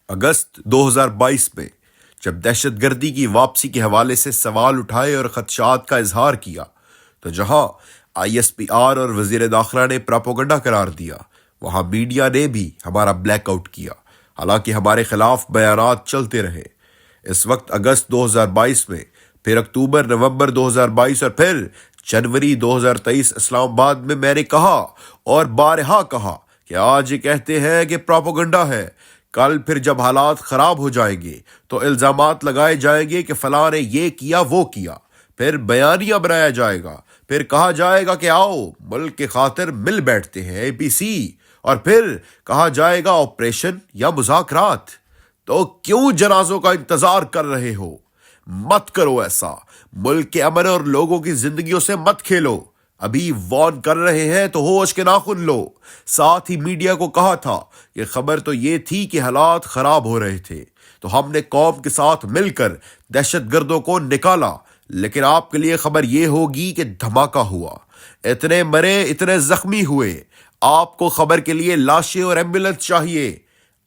اگست 2022 میں جب دہشت گردی کی واپسی کے حوالے سے سوال اٹھائے اور خدشات کا اظہار کیا تو جہاں ISPR اور وزیر داخلہ نے پراپوگنڈا قرار دیا، وہاں میڈیا نے بھی ہمارا بلیک آؤٹ کیا، حالانکہ ہمارے خلاف بیانات چلتے رہے۔ اس وقت اگست 2022 میں، پھر اکتوبر نومبر 2022 اور پھر جنوری 2023 اسلام آباد میں نے کہا اور بارہا کہا کہ آج یہ کہتے ہیں کہ پراپوگنڈا ہے، کل پھر جب حالات خراب ہو جائیں گے تو الزامات لگائے جائیں گے کہ فلاں نے یہ کیا وہ کیا، پھر بیانیہ بنایا جائے گا، پھر کہا جائے گا کہ آؤ ملک کے خاطر مل بیٹھتے ہیں APC، اور پھر کہا جائے گا آپریشن یا مذاکرات۔ تو کیوں جنازوں کا انتظار کر رہے ہو؟ مت کرو ایسا، ملک کے امن اور لوگوں کی زندگیوں سے مت کھیلو۔ ابھی وارن کر رہے ہیں تو ہوش کے ناخن لو۔ ساتھ ہی میڈیا کو کہا تھا کہ خبر تو یہ تھی کہ حالات خراب ہو رہے تھے، تو ہم نے قوم کے ساتھ مل کر دہشت گردوں کو نکالا، لیکن آپ کے لیے خبر یہ ہوگی کہ دھماکہ ہوا، اتنے مرے، اتنے زخمی ہوئے۔ آپ کو خبر کے لیے لاشیں اور ایمبولینس چاہیے۔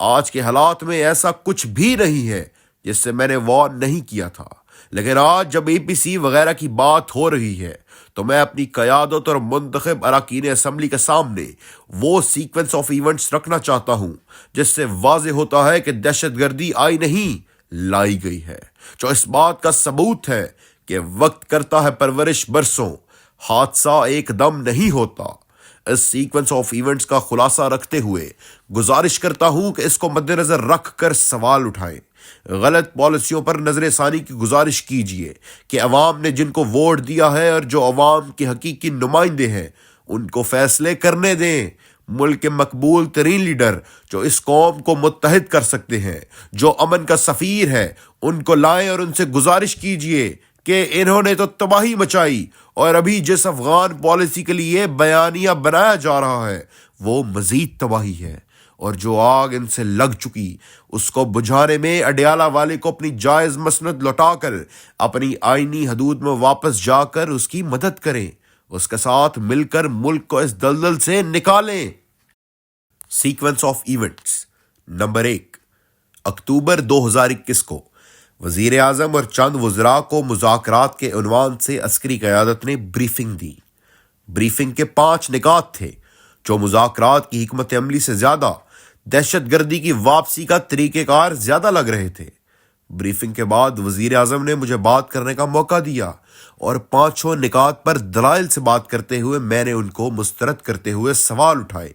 آج کے حالات میں ایسا کچھ بھی نہیں ہے جس سے میں نے وارن نہیں کیا تھا، لیکن آج جب APC وغیرہ کی بات ہو رہی ہے تو میں اپنی قیادت اور منتخب اراکین اسمبلی کے سامنے وہ سیکوینس آف ایونٹس رکھنا چاہتا ہوں جس سے واضح ہوتا ہے کہ دہشت گردی آئی نہیں، لائی گئی ہے، جو اس بات کا ثبوت ہے کہ وقت کرتا ہے پرورش برسوں، حادثہ ایک دم نہیں ہوتا۔ اس سیکوینس آف ایونٹس کا خلاصہ رکھتے ہوئے گزارش کرتا ہوں کہ اس کو مد نظر رکھ کر سوال اٹھائیں، غلط پالیسیوں پر نظر ثانی کی گزارش کیجیے کہ عوام نے جن کو ووٹ دیا ہے اور جو عوام کے حقیقی نمائندے ہیں ان کو فیصلے کرنے دیں۔ ملک کے مقبول ترین لیڈر جو اس قوم کو متحد کر سکتے ہیں، جو امن کا سفیر ہے، ان کو لائیں اور ان سے گزارش کیجیے کہ انہوں نے تو تباہی مچائی، اور ابھی جس افغان پالیسی کے لیے بیانیہ بنایا جا رہا ہے وہ مزید تباہی ہے، اور جو آگ ان سے لگ چکی اس کو بجھانے میں اڈیالہ والے کو اپنی جائز مسند لوٹا کر اپنی آئینی حدود میں واپس جا کر اس کی مدد کریں، اس کے ساتھ مل کر ملک کو اس دلدل سے نکالیں۔ سیکوینس آف ایونٹس نمبر 1، اکتوبر 2021 کو وزیر اعظم اور چند وزراء کو مذاکرات کے عنوان سے عسکری قیادت نے بریفنگ دی۔ بریفنگ کے 5 نکات تھے جو مذاکرات کی حکمت عملی سے زیادہ دہشت گردی کی واپسی کا طریقہ کار زیادہ لگ رہے تھے۔ بریفنگ کے بعد وزیر اعظم نے مجھے بات کرنے کا موقع دیا اور 5 نکات پر دلائل سے بات کرتے ہوئے میں نے ان کو مسترد کرتے ہوئے سوال اٹھائے۔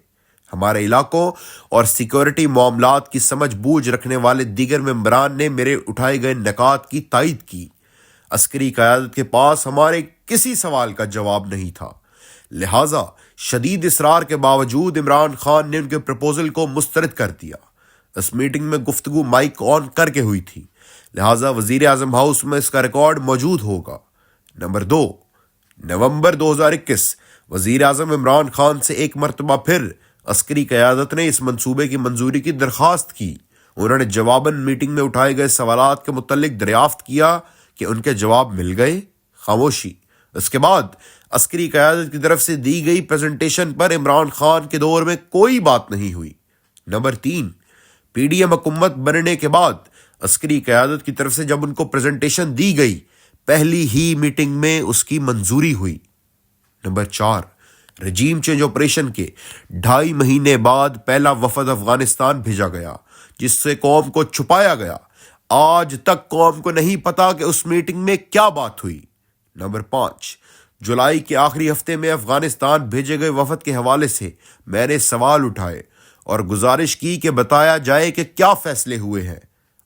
ہمارے علاقوں اور سیکورٹی معاملات کی سمجھ بوجھ رکھنے والے دیگر ممبران نے میرے اٹھائے گئے نکات کی تائید کی۔ عسکری قیادت کے پاس ہمارے کسی سوال کا جواب نہیں تھا، لہٰذا شدید اصرار کے باوجود عمران خان نے ان کے پروپوزل کو مسترد کر دیا۔ اس میٹنگ میں گفتگو مائک آن کر کے ہوئی تھی، لہٰذا وزیر اعظم ہاؤس میں اس کا ریکارڈ موجود ہوگا۔ نمبر 2، نومبر 2021 وزیر اعظم عمران خان سے ایک مرتبہ پھر عسکری قیادت نے اس منصوبے کی منظوری کی درخواست کی۔ انہوں نے جواباً میٹنگ میں اٹھائے گئے سوالات کے متعلق دریافت کیا کہ ان کے جواب مل گئے۔ خاموشی۔ اس کے بعد عسکری قیادت کی طرف سے دی گئی پریزنٹیشن پر عمران خان کے دور میں کوئی بات نہیں ہوئی۔ نمبر 3، PDM حکومت بننے کے بعد عسکری قیادت کی طرف سے جب ان کو پریزنٹیشن دی گئی، پہلی ہی میٹنگ میں اس کی منظوری ہوئی۔ نمبر 4، رجیم چینج آپریشن کے 2.5 مہینے بعد پہلا وفد افغانستان بھیجا گیا جس سے قوم کو چھپایا گیا۔ آج تک قوم کو نہیں پتا کہ اس میٹنگ میں کیا بات ہوئی۔ نمبر 5، جولائی کے آخری ہفتے میں افغانستان بھیجے گئے وفد کے حوالے سے میں نے سوال اٹھائے اور گزارش کی کہ بتایا جائے کہ کیا فیصلے ہوئے ہیں۔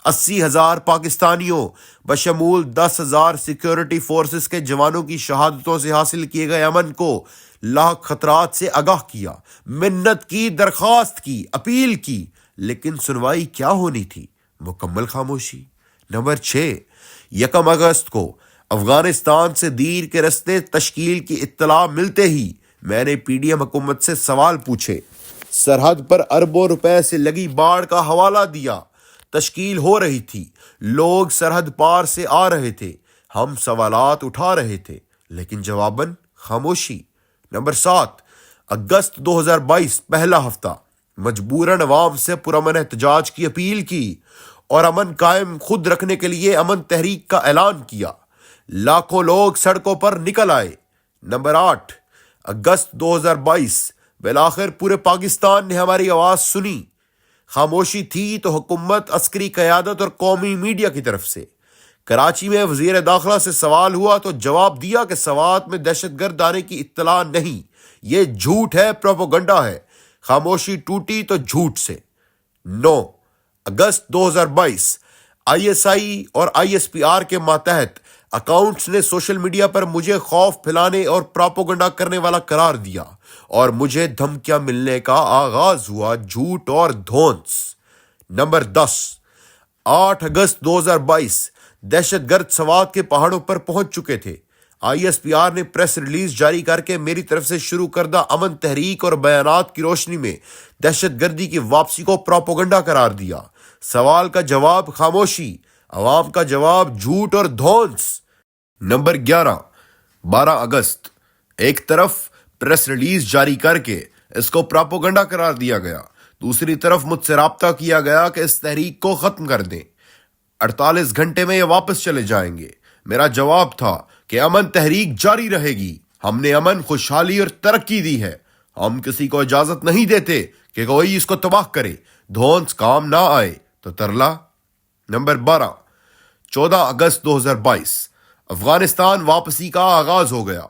80,000 پاکستانیوں بشمول 10,000 سیکیورٹی فورسز کے جوانوں کی شہادتوں سے حاصل کیے گئے امن کو لاحق خطرات سے آگاہ کیا، منت کی، درخواست کی، اپیل کی، لیکن سنوائی کیا ہونی تھی؟ مکمل خاموشی۔ نمبر 6، 1 اگست کو افغانستان سے دیر کے رستے تشکیل کی اطلاع ملتے ہی میں نے PDM حکومت سے سوال پوچھے، سرحد پر اربوں روپے سے لگی باڑ کا حوالہ دیا، تشکیل ہو رہی تھی، لوگ سرحد پار سے آ رہے تھے، ہم سوالات اٹھا رہے تھے، لیکن جواباً خاموشی۔ نمبر 7، اگست 2022 پہلا ہفتہ مجبوراً عوام سے پرامن احتجاج کی اپیل کی اور امن قائم خود رکھنے کے لیے امن تحریک کا اعلان کیا۔ لاکھوں لوگ سڑکوں پر نکل آئے۔ نمبر 8 اگست 2022 بالآخر پورے پاکستان نے ہماری آواز سنی۔ خاموشی تھی تو حکومت، عسکری قیادت اور قومی میڈیا کی طرف سے۔ کراچی میں وزیر داخلہ سے سوال ہوا تو جواب دیا کہ سوات میں دہشت گرد آنے کی اطلاع نہیں، یہ جھوٹ ہے، پروپیگنڈا ہے۔ خاموشی ٹوٹی تو جھوٹ سے۔ 9 اگست 2022 آئی ایس آئی اور آئی ایس پی آر کے ماتحت اکاؤنٹس نے سوشل میڈیا پر مجھے خوف پھیلانے اور پروپیگنڈا کرنے والا قرار دیا اور مجھے دھمکیاں ملنے کا آغاز ہوا۔ جھوٹ اور دھونس۔ نمبر 10 8 اگست 2022 دہشت گرد سوات کے پہاڑوں پر پہنچ چکے تھے۔ آئی ایس پی آر نے پریس ریلیز جاری کر کے میری طرف سے شروع کردہ امن تحریک اور بیانات کی روشنی میں دہشت گردی کی واپسی کو پروپیگنڈا قرار دیا۔ سوال کا جواب خاموشی، عوام کا جواب جھوٹ اور دھونس۔ نمبر 11 12 اگست ایک طرف پریس ریلیز جاری کر کے اس کو پروپیگنڈا قرار دیا گیا، دوسری طرف مجھ سے رابطہ کیا گیا کہ اس تحریک کو ختم کر دیں، 48 گھنٹے میں یہ واپس چلے جائیں گے۔ میرا جواب تھا کہ امن تحریک جاری رہے گی، ہم نے امن، خوشحالی اور ترقی دی ہے، ہم کسی کو اجازت نہیں دیتے کہ کوئی اس کو تباہ کرے، دھونس کام نہ آئے تو ترلا۔ نمبر 12 14 اگست 2022 افغانستان واپسی کا آغاز ہو گیا۔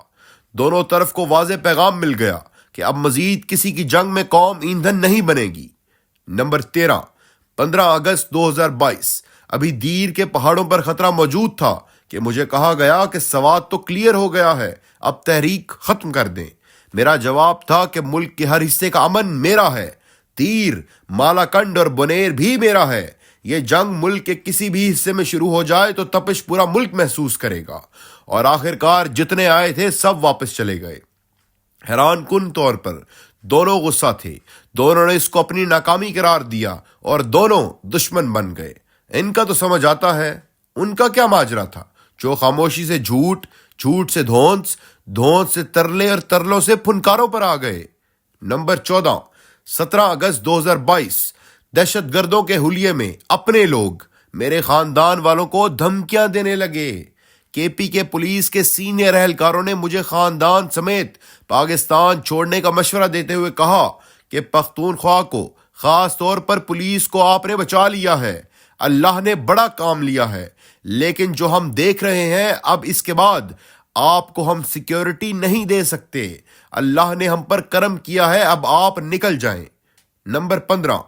دونوں طرف کو واضح پیغام مل گیا کہ اب مزید کسی کی جنگ میں قوم ایندھن نہیں بنے گی۔ نمبر 13 15 اگست 2022 ابھی دیر کے پہاڑوں پر خطرہ موجود تھا کہ مجھے کہا گیا کہ سوات تو کلیئر ہو گیا ہے، اب تحریک ختم کر دیں۔ میرا جواب تھا کہ ملک کے ہر حصے کا امن میرا ہے، تیر، مالاکنڈ اور بنیر بھی میرا ہے۔ یہ جنگ ملک کے کسی بھی حصے میں شروع ہو جائے تو تپش پورا ملک محسوس کرے گا۔ اور آخرکار جتنے آئے تھے سب واپس چلے گئے۔ حیران کن طور پر دونوں غصہ تھے، دونوں نے اس کو اپنی ناکامی قرار دیا اور دونوں دشمن بن گئے۔ ان کا تو سمجھ آتا ہے، ان کا کیا ماجرا تھا؟ جو خاموشی سے جھوٹ، جھوٹ سے دھونس، دھونس سے ترلے اور ترلوں سے پھنکاروں پر آ گئے۔ نمبر 14 17 اگست 2022 دہشت گردوں کے حلیے میں اپنے لوگ میرے خاندان والوں کو دھمکیاں دینے لگے۔ کے پی کے پولیس کے سینئر اہلکاروں نے مجھے خاندان سمیت پاکستان چھوڑنے کا مشورہ دیتے ہوئے کہا کہ پختونخوا کو، خاص طور پر پولیس کو آپ نے بچا لیا ہے، اللہ نے بڑا کام لیا ہے، لیکن جو ہم دیکھ رہے ہیں اب اس کے بعد آپ کو ہم سیکیورٹی نہیں دے سکتے، اللہ نے ہم پر کرم کیا ہے، اب آپ نکل جائیں۔ نمبر 15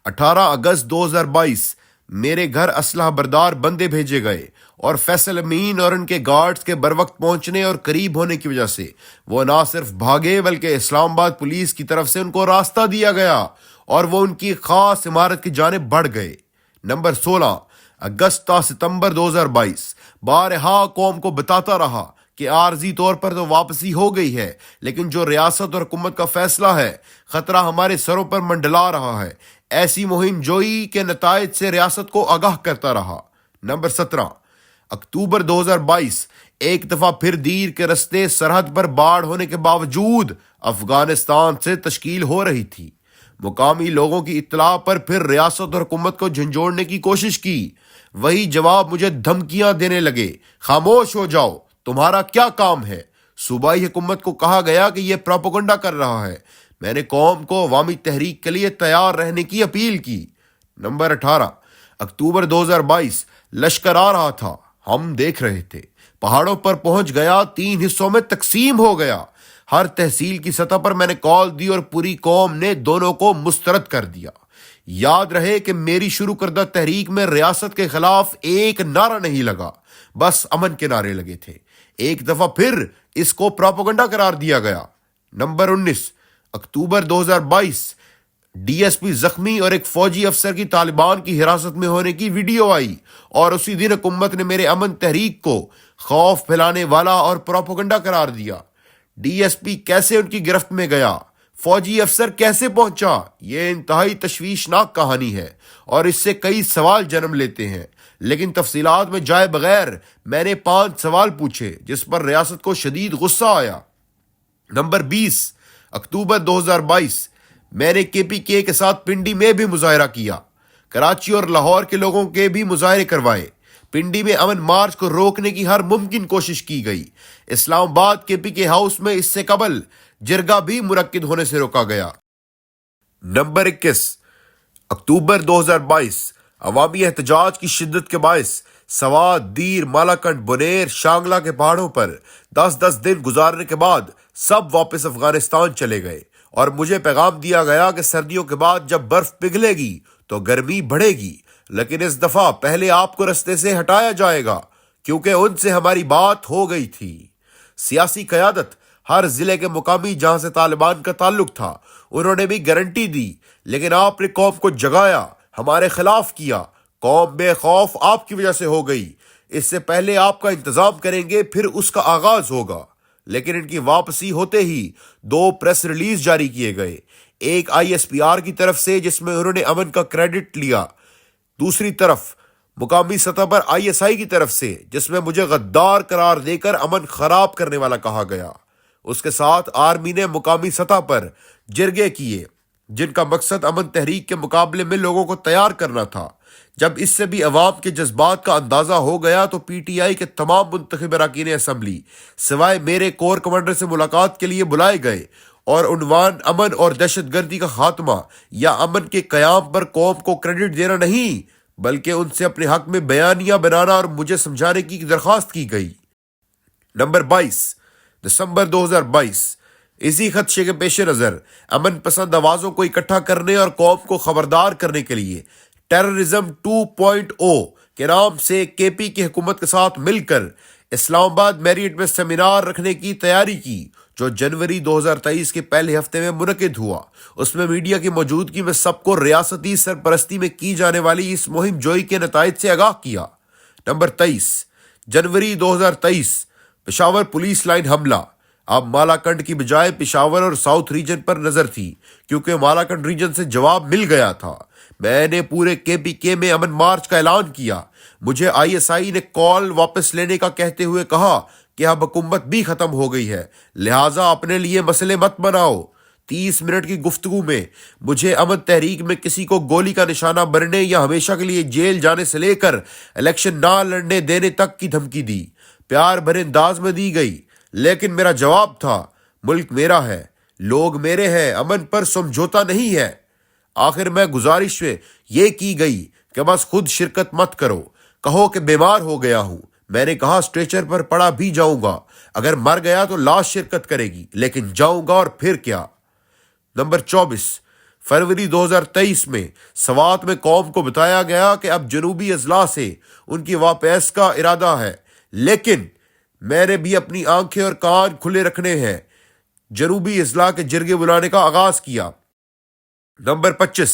18 اگست 2022 میرے گھر اسلحہ بردار بندے بھیجے گئے اور فیصل امین اور ان کے گارڈز کے بروقت پہنچنے اور قریب ہونے کی وجہ سے وہ نہ صرف بھاگے بلکہ اسلام آباد پولیس کی طرف سے ان کو راستہ دیا گیا اور وہ ان کی خاص عمارت کی جانب بڑھ گئے۔ نمبر 16 اگست تا ستمبر 2022 بارہا قوم کو بتاتا رہا کہ عارضی طور پر تو واپسی ہو گئی ہے، لیکن جو ریاست اور حکومت کا فیصلہ ہے، خطرہ ہمارے سروں پر منڈلا رہا ہے۔ ایسی مہم جوئی کے نتائج سے ریاست کو آگاہ کرتا رہا۔ نمبر 17 اکتوبر 2022 ایک دفعہ پھر دیر کے رستے سرحد پر باڑ ہونے کے باوجود افغانستان سے تشکیل ہو رہی تھی۔ مقامی لوگوں کی اطلاع پر پھر ریاست اور حکومت کو جھنجھوڑنے کی کوشش کی۔ وہی جواب مجھے دھمکیاں دینے لگے، خاموش ہو جاؤ، تمہارا کیا کام ہے؟ صوبائی حکومت کو کہا گیا کہ یہ پروپیگنڈا کر رہا ہے۔ میں نے قوم کو عوامی تحریک کے لیے تیار رہنے کی اپیل کی۔ نمبر 18 اکتوبر 2022 لشکر آ رہا تھا، ہم دیکھ رہے تھے، پہاڑوں پر پہنچ گیا، 3 حصوں میں تقسیم ہو گیا۔ ہر تحصیل کی سطح پر میں نے کال دی اور پوری قوم نے دونوں کو مسترد کر دیا۔ یاد رہے کہ میری شروع کردہ تحریک میں ریاست کے خلاف ایک نعرہ نہیں لگا، بس امن کے نعرے لگے تھے۔ ایک دفعہ پھر اس کو پروپیگنڈا قرار دیا گیا۔ نمبر 19 اکتوبر 2022 ڈی ایس پی زخمی اور ایک فوجی افسر کی طالبان کی حراست میں ہونے کی ویڈیو آئی اور اسی دن حکومت نے میرے امن تحریک کو خوف پھیلانے والا اور پروپیگنڈا قرار دیا۔ ڈی ایس پی کیسے ان کی گرفت میں گیا، فوجی افسر کیسے پہنچا، یہ انتہائی تشویشناک کہانی ہے اور اس سے کئی سوال جنم لیتے ہیں، لیکن تفصیلات میں جائے بغیر میں نے 5 سوال پوچھے جس پر ریاست کو شدید غصہ آیا۔ نمبر 20 اکتوبر 2022 میں نے کے پی کے ساتھ پنڈی میں بھی مظاہرہ کیا، کراچی اور لاہور کے لوگوں کے بھی مظاہرے کروائے، پنڈی میں امن مارچ کو روکنے کی ہر ممکن کوشش کی گئی، اسلام آباد کے پی کے ہاؤس میں اس سے قبل جرگہ بھی منعقد ہونے سے روکا گیا۔ نمبر 21، اکتوبر 2022، عوامی احتجاج کی شدت کے باعث سوات، دیر، مالاکنڈ، بنیر، شانگلہ کے پہاڑوں پر 10 دن گزارنے کے بعد سب واپس افغانستان چلے گئے، اور مجھے پیغام دیا گیا کہ سردیوں کے بعد جب برف پگھلے گی تو گرمی بڑھے گی، لیکن اس دفعہ پہلے آپ کو رستے سے ہٹایا جائے گا، کیونکہ ان سے ہماری بات ہو گئی تھی۔ سیاسی قیادت ہر ضلع کے مقامی جہاں سے طالبان کا تعلق تھا، انہوں نے بھی گارنٹی دی، لیکن آپ نے قوم کو جگایا، ہمارے خلاف کیا، قوم بے خوف آپ کی وجہ سے ہو گئی، اس سے پہلے آپ کا انتظام کریں گے، پھر اس کا آغاز ہوگا۔ لیکن ان کی واپسی ہوتے ہی 2 پریس ریلیز جاری کیے گئے، ایک ISPR کی طرف سے جس میں انہوں نے امن کا کریڈٹ لیا، دوسری طرف مقامی سطح پر ISI کی طرف سے جس میں مجھے غدار قرار دے کر امن خراب کرنے والا کہا گیا۔ اس کے ساتھ آرمی نے مقامی سطح پر جرگے کیے جن کا مقصد امن تحریک کے مقابلے میں لوگوں کو تیار کرنا تھا۔ جب اس سے بھی عوام کے جذبات کا اندازہ ہو گیا تو PTI کے تمام منتخب اراکین اسمبلی سوائے میرے کور کمانڈر سے ملاقات کے لیے بلائے گئے، اور عنوان امن اور دہشت گردی کا خاتمہ یا امن کے قیام پر قوم کو کریڈٹ دینا نہیں، بلکہ ان سے اپنے حق میں بیانیہ بنانا اور مجھے سمجھانے کی درخواست کی گئی۔ نمبر 22، دسمبر 2022، اسی خدشے کے پیش نظر امن پسند آوازوں کو اکٹھا کرنے اور قوم کو خبردار کرنے کے لیے ٹیررزم 2.0 کے نام سے KP کی حکومت کے ساتھ مل کر اسلام آباد میریٹ میں سیمینار رکھنے کی تیاری کی، جو جنوری 2023 کے پہلے ہفتے میں منعقد ہوا۔ اس میں میڈیا کی موجودگی میں سب کو ریاستی سرپرستی میں کی جانے والی اس مہم جوئی کے نتائج سے آگاہ کیا۔ نمبر 23، جنوری 2023، پشاور پولیس لائن حملہ۔ اب مالاکنڈ کی بجائے پشاور اور ساؤتھ ریجن پر نظر تھی، کیونکہ مالاکنڈ ریجن سے جواب مل گیا تھا۔ میں نے پورے KPK میں امن مارچ کا اعلان کیا۔ مجھے ISI نے کال واپس لینے کا کہتے ہوئے کہا کہ اب حکومت بھی ختم ہو گئی ہے، لہٰذا اپنے لیے مسئلے مت بناؤ۔ 30 منٹ کی گفتگو میں مجھے امن تحریک میں کسی کو گولی کا نشانہ بننے یا ہمیشہ کے لیے جیل جانے سے لے کر الیکشن نہ لڑنے دینے تک کی دھمکی دی، پیار بھرے انداز میں دی گئی، لیکن میرا جواب تھا، ملک میرا ہے، لوگ میرے ہیں، امن پر سمجھوتا نہیں ہے۔ آخر میں گزارش یہ کی گئی کہ بس خود شرکت مت کرو، کہو کہ بیمار ہو گیا ہوں۔ میں نے کہا اسٹریچر پر پڑا بھی جاؤں گا، اگر مر گیا تو لاش شرکت کرے گی، لیکن جاؤں گا اور پھر کیا۔ نمبر 24، فروری 2023 میں سوات میں قوم کو بتایا گیا کہ اب جنوبی اضلاع سے ان کی واپس کا ارادہ ہے، لیکن میں نے بھی اپنی آنکھیں اور کان کھلے رکھنے ہیں، جنوبی اضلاع کے جرگے بلانے کا آغاز کیا۔ نمبر 25،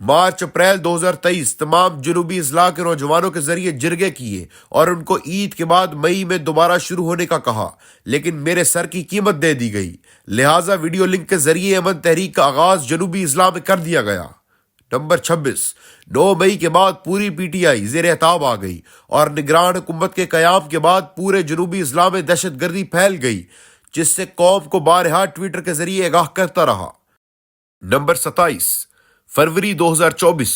مارچ اپریل 2023، تمام جنوبی اضلاع کے نوجوانوں کے ذریعے جرگے کیے اور ان کو عید کے بعد مئی میں دوبارہ شروع ہونے کا کہا، لیکن میرے سر کی قیمت دے دی گئی، لہٰذا ویڈیو لنک کے ذریعے امن تحریک کا آغاز جنوبی اضلاع میں کر دیا گیا۔ نمبر 26، 9 مئی کے بعد پوری PTI زیر اعتاب آ گئی اور نگران حکومت کے قیام کے بعد پورے جنوبی اضلاع میں دہشت گردی پھیل گئی، جس سے قوم کو بارہا ٹویٹر کے ذریعے آگاہ کرتا رہا۔ نمبر 27، فروری 2024،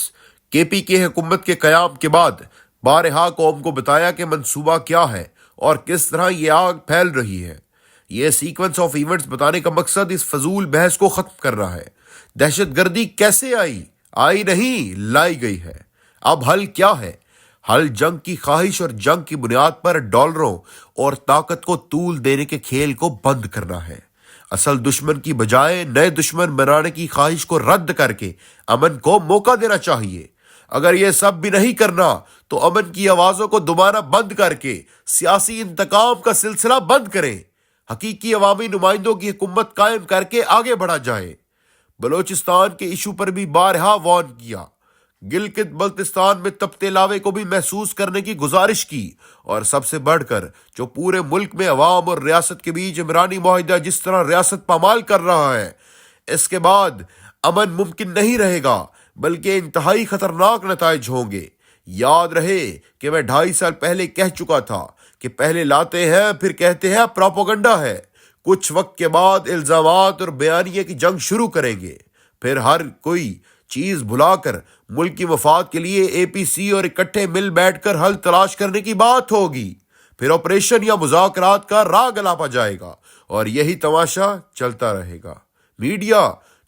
KPK حکومت کے قیام کے بعد بارہا قوم کو بتایا کہ منصوبہ کیا ہے اور کس طرح یہ آگ پھیل رہی ہے۔ یہ سیکوینس آف ایونٹس بتانے کا مقصد اس فضول بحث کو ختم کرنا ہے۔ دہشت گردی کیسے آئی نہیں، لائی گئی ہے۔ اب حل کیا ہے؟ حل جنگ کی خواہش اور جنگ کی بنیاد پر ڈالروں اور طاقت کو طول دینے کے کھیل کو بند کرنا ہے۔ اصل دشمن کی بجائے نئے دشمن بنانے کی خواہش کو رد کر کے امن کو موقع دینا چاہیے۔ اگر یہ سب بھی نہیں کرنا تو امن کی آوازوں کو دوبارہ بند کر کے سیاسی انتقام کا سلسلہ بند کریں، حقیقی عوامی نمائندوں کی حکومت قائم کر کے آگے بڑھا جائے۔ بلوچستان کے ایشو پر بھی بارہا وارن کیا، گلگت بلتستان میں تپتے لاوے کو بھی محسوس کرنے کی گزارش کی، اور سب سے بڑھ کر جو پورے ملک میں عوام اور ریاست کے بیچ عمرانی معاہدہ جس طرح ریاست پامال کر رہا ہے، اس کے بعد امن ممکن نہیں رہے گا، بلکہ انتہائی خطرناک نتائج ہوں گے۔ یاد رہے کہ میں 2.5 سال پہلے کہہ چکا تھا کہ پہلے لاتے ہیں پھر کہتے ہیں پراپوگنڈا ہے، کچھ وقت کے بعد الزامات اور بیانیے کی جنگ شروع کریں گے، پھر ہر کوئی چیز بھلا کر ملک کی مفاد کے لیے اے پی سی اور اکٹھے مل بیٹھ کر حل تلاش کرنے کی بات ہوگی. پھر آپریشن یا مذاکرات کا راہ گلاپا جائے گا اور یہی تماشا چلتا رہے گا. میڈیا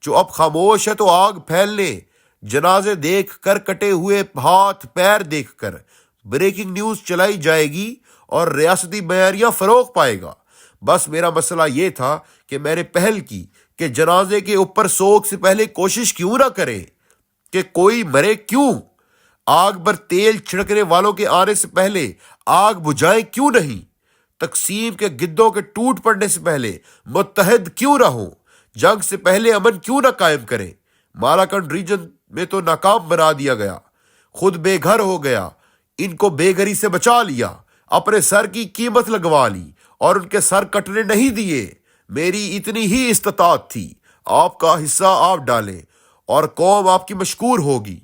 جو اب خاموش ہے تو آگ پھیلنے، جنازے دیکھ کر، کٹے ہوئے ہاتھ پیر دیکھ کر بریکنگ نیوز چلائی جائے گی اور ریاستی بیانیہ فروغ پائے گا. بس میرا مسئلہ یہ تھا کہ میں نے پہل کی کہ جنازے کے اوپر سوگ سے پہلے کوشش کیوں نہ کریں کہ کوئی مرے کیوں؟ آگ پر تیل چھڑکنے والوں کے آنے سے پہلے آگ بجھائیں کیوں نہیں؟ تقسیم کے گدوں کے ٹوٹ پڑنے سے پہلے متحد کیوں نہ ہوں؟ جنگ سے پہلے امن کیوں نہ قائم کریں؟ مالاکنڈ ریجن میں تو ناکام بنا دیا گیا، خود بے گھر ہو گیا، ان کو بے گھری سے بچا لیا، اپنے سر کی قیمت لگوا لی اور ان کے سر کٹنے نہیں دیے. میری اتنی ہی استطاعت تھی. آپ کا حصہ آپ ڈالیں اور قوم آپ کی مشکور ہوگی.